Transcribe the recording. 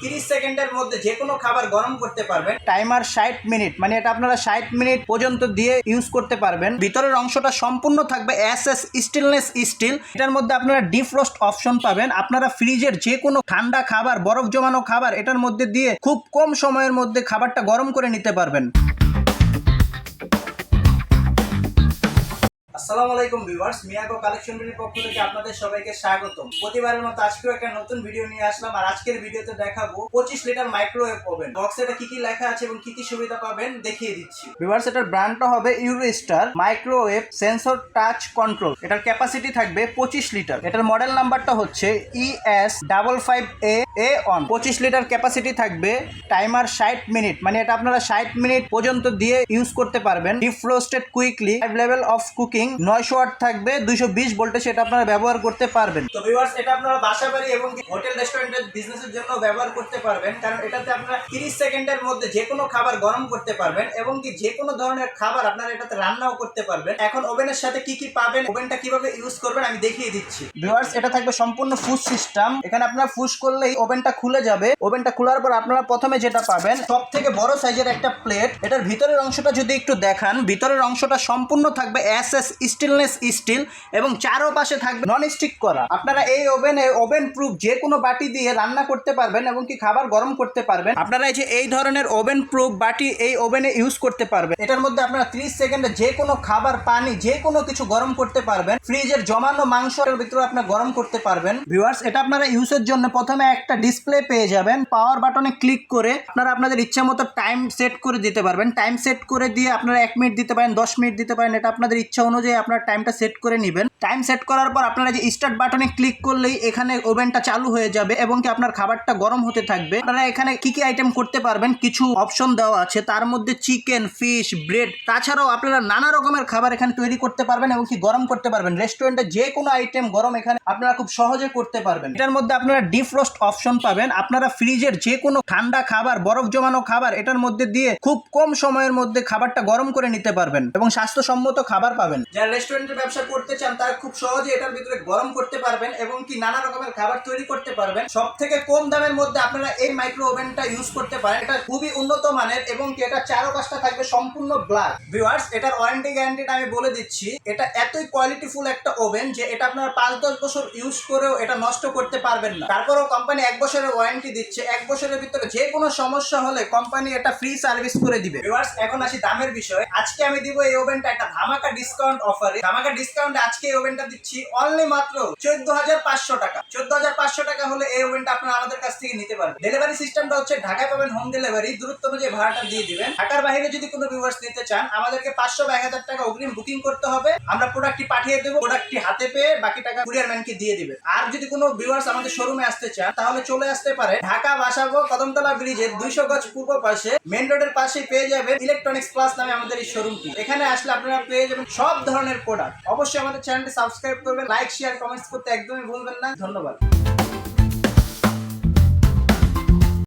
30 সেকেন্ডের মধ্যে যে কোনো খাবার গরম করতে পারবেন। টাইমার 60 মিনিট, মানে এটা আপনারা 60 মিনিট পর্যন্ত দিয়ে ইউজ করতে পারবেন। ভিতরের অংশটা সম্পূর্ণ থাকবে এসএস স্টেনলেস স্টিল। এটার মধ্যে আপনারা ডিফ্রস্ট অপশন পাবেন। আপনারা ফ্রিজের যে কোনো ঠান্ডা খাবার, বরফ জমানো খাবার এটার মধ্যে দিয়ে খুব কম সময়ের মধ্যে খাবারটা গরম করে নিতে পারবেন। আসসালামু আলাইকুম ভিউয়ার্স, মিয়াকো কালেকশনের পক্ষ থেকে আপনাদের সবাইকে স্বাগতম। প্রতিবারের মতো আজকেও একটা নতুন ভিডিও নিয়ে আসলাম। আর আজকের ভিডিওতে দেখাবো 25 লিটার মাইক্রোওয়েভ ওভেন। বক্সে এটা কি কি লেখা আছে এবং কি কি সুবিধা পাবেন দেখিয়ে দিচ্ছি। ভিউয়ার্স, এটার ব্র্যান্ডটা হবে Eurostar microwave sensor touch control. এটার ক্যাপাসিটি থাকবে 25 লিটার। এটার মডেল নাম্বারটা হচ্ছে ES55A1। 25 লিটার ক্যাপাসিটি থাকবে। টাইমার 60 মিনিট, মানে এটা আপনারা 60 মিনিট পর্যন্ত দিয়ে ইউজ করতে পারবেন। Defrosted quickly, 5 level of cooking, 900 watt থাকবে, 220 ভোল্টে সেটা আপনারা ব্যবহার করতে পারবেন। তো ভিউয়ার্স, এটা আপনারা বাসাবাড়ি এবং হোটেল রেস্টুরেন্টের বিজনেসের জন্য ব্যবহার করতে পারবেন, কারণ এটাতে আপনারা 30 সেকেন্ডের মধ্যে যে কোনো খাবার গরম করতে পারবেন এবং কি যে কোনো ধরনের খাবার আপনারা এটাতে রান্নাও করতে পারবেন। এখন ওভেনের সাথে কি কি পাবেন, ওভেনটা কিভাবে ইউজ করবেন আমি দেখিয়ে দিচ্ছি। ভিউয়ার্স, এটা থাকবে সম্পূর্ণ ফুশ সিস্টেম। এখানে আপনারা ফুশ করলেই ওভেনটা খুলে যাবে। ওভেনটা খোলার পর আপনারা প্রথমে যেটা পাবেন, সবথেকে বড় সাইজের একটা প্লেট। এটার ভিতরের অংশটা যদি একটু দেখান, ভিতরের অংশটা সম্পূর্ণ থাকবে এসএস স্টেনলেস স্টিল এবং চারপাশে থাকবে নন স্টিক করা। আপনারা এই ওভেনে ওভেন প্রুফ যে কোনো বাটি দিয়ে রান্না করতে পারবেন এবং কি খাবার গরম করতে পারবেন। আপনারা এই যে এই ধরনের ওভেন প্রুফ বাটি এই ওভেনে ইউজ করতে পারবেন। এটার মধ্যে আপনারা 30 সেকেন্ডে যে কোনো খাবার, পানি, যে কোনো কিছু গরম করতে পারবেন। ফ্রিজের জমানো মাংসের ভিতরে আপনারা গরম করতে পারবেন। ভিউয়ার্স, এটা আপনারা ইউজের জন্য প্রথমে একটা ডিসপ্লে পেয়ে যাবেন। পাওয়ার বাটনে ক্লিক করে আপনারা আপনাদের ইচ্ছা মতো টাইম সেট করে দিতে পারবেন। টাইম সেট করে দিয়ে আপনারা 1 মিনিট দিতে পারেন, 10 মিনিট দিতে পারেন। এটা আপনাদের ইচ্ছা অনুযায়ী আপনার টাইমটা সেট করে নেবেন। টাইম সেট করার পর আপনারা যে স্টার্ট বাটনে ক্লিক করলেই এখানে ওভেনটা চালু হয়ে যাবে এবং কি আপনার খাবারটা গরম হতে থাকবে। আপনারা এখানে কি কি আইটেম করতে পারবেন কিছু অপশন দেওয়া আছে, তার মধ্যে চিকেন, ফিশ, ব্রেড, তাছাড়াও আপনারা নানা রকমের খাবার এখানে তৈরি করতে পারবেন এবং কি গরম করতে পারবেন। রেস্টুরেন্টে যে কোনো আইটেম গরম এখানে আপনারা খুব সহজে করতে পারবেন। এটার মধ্যে আপনারা ডিফ্রস্ট অপশন পাবেন। আপনারা ফ্রিজের যে কোনো ঠান্ডা খাবার, বরফ জমানো খাবার এটার মধ্যে দিয়ে খুব কম সময়ের মধ্যে খাবারটা গরম করে নিতে পারবেন এবং স্বাস্থ্যসম্মত খাবার পাবেন। যারা রেস্টুরেন্টের ব্যবসা করতে চান তারা খুব সহজে এটার ভিতরে গরম করতে পারবেন এবং কি নানা রকমের খাবার তৈরি করতে পারবেন। সবথেকে কম দামের মধ্যে আপনারা এই মাইক্রো ওভেনটা ইউজ করতে পারেন। এটা খুবই উন্নত মানের এবং কি এটা চারপাশটা থাকবে সম্পূর্ণ ব্ল্যাক। ভিউয়ার্স, এটার ওয়ারেন্টি গ্যারান্টিটা আমি বলে দিচ্ছি। এটা এতই কোয়ালিটিফুল একটা ওভেন যে এটা আপনারা 5-10 বছর ইউজ করেও এটা নষ্ট করতে পারবেন না। তারপরেও কোম্পানি 1 বছরের ওয়ারেন্টি দিচ্ছে। 1 বছরের ভিতরে যে কোনো সমস্যা হলে কোম্পানি এটা ফ্রি সার্ভিস করে দিবে। ভিউয়ার্স, এখন আসি দামের বিষয়। আজকে আমি দিব এই ওভেনটা একটা ধামাকা ডিসকাউন্ট অফারে। ধামাকা ডিসকাউন্টে আজকে এই ওভেনটা দিচ্ছি অনলি মাত্র 14,500 টাকা। 14,500 টাকা হলে এই ওভেনটা আপনারা আমাদের কাছ থেকে নিতে পারবেন। ডেলিভারি সিস্টেমটা হচ্ছে ঢাকায় পাবেন হোম ডেলিভারি। দূরত্ব অনুযায়ী ভাড়াটা দিয়ে দিবেন। ঢাকার বাইরে যদি কোনো ভিউয়ার্স নিতে চান আমাদেরকে 500 বা 1000 টাকা অগ্রিম বুকিং করতে হবে। আমরা প্রোডাক্টটি পাঠিয়ে দেবো। প্রোডাক্টটি হাতে পেয়ে বাকি টাকা কুরিয়ার ম্যানকে দিয়ে দিবেন। আর যদি কোনো ভিউয়ার্স আমাদের শোরুমে আসতে চান তাহলে চলে আসতে পারে ঢাকা বাসাবো কদমতলা ব্রিজের 200 গজ পূর্ব পাশে মেইন রোডের পাশেই পেয়ে যাবেন ইলেকট্রনিক্স প্লাস নামে আমাদের এই শোরুমটি। এখানে আসলে আপনারা পেয়ে যাবেন সব ধরনের প্রোডাক্ট। অবশ্যই আমাদের চ্যানেলটি সাবস্ক্রাইব করবেন, লাইক, শেয়ার, কমেন্টস করতে একদমই ভুলবেন না। ধন্যবাদ।